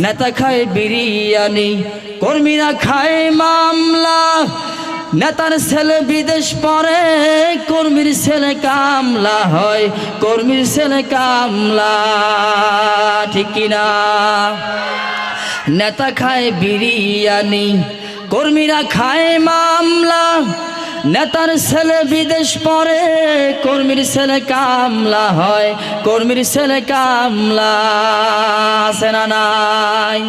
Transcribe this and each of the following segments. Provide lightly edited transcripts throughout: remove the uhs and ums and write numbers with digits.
নেতা খায় বিরিয়ানি, কর্মীরা খায় মামলা। নেতার ছেলে বিদেশ পড়ে, কর্মীর ছেলে কামলা হয়, কর্মীর ছেলে কামলা। ঠিক কিনা? নেতা খায় বিরিয়ানি, কর্মীরা খায় মামলা। নেতার ছেলে বিদেশ পড়ে, কর্মীর ছেলে কামলা হয়, কর্মীর ছেলে কামলা। আছে না নাই?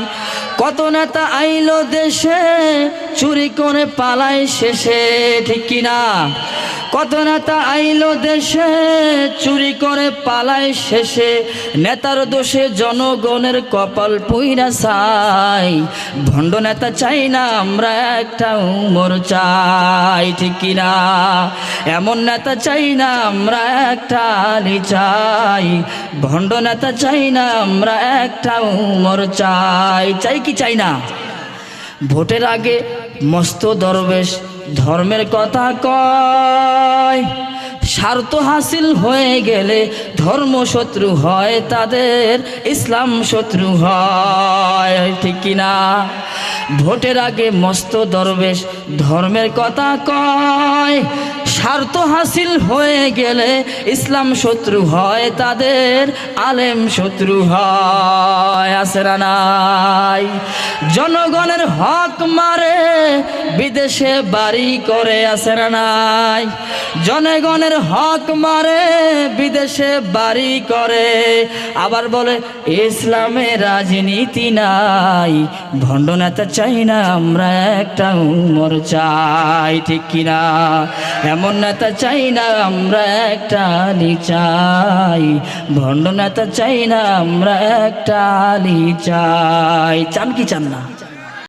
কত নেতা আইলো দেশে, চুরি করে পালায় শেষে। ঠিক কিনা? কত নেতা আইলো দেশে, চুরি করে পালায় শেষে। নেতার দোষে জনগণের কপাল পুইরা চাই। ভণ্ড নেতা চাই না আমরা, একটা উমর চাই। ঠিক কিনা? এমন নেতা চাই না আমরা, একটা আলী চাই। ভণ্ড নেতা চাই না আমরা, একটা উমর চাই। চাই কি চাই না? ভোটের আগে মস্ত দরবেশ ধর্মের কথা কয়, স্বার্থ হাসিল হয়ে গেলে ধর্ম শত্রু হয় তাদের, ইসলাম শত্রু হয়। ঠিক কিনা? ভোটের আগে মস্ত দরবেশ ধর্মের কথা কয়, স্বার্থ হাসিল হয়ে গেলে ইসলাম শত্রু হয় তাদের, আলেম শত্রু হয়। আছে না নাই? জনগণের হক মারে, বিদেশে বাড়ি করে। আছে না নাই? জনগণের হক মারে, বিদেশে বাড়ি করে। আবার বলে ইসলামে রাজনীতি নাই। ভণ্ড নেতা চাই না আমরা, একটা উমর চাই। ঠিক কিনা? এমন নেতা চাই না আমরা, একটা আলী চাই। ভণ্ড নেতা চাই না আমরা, একটা আলী চাই। চান কি চান না?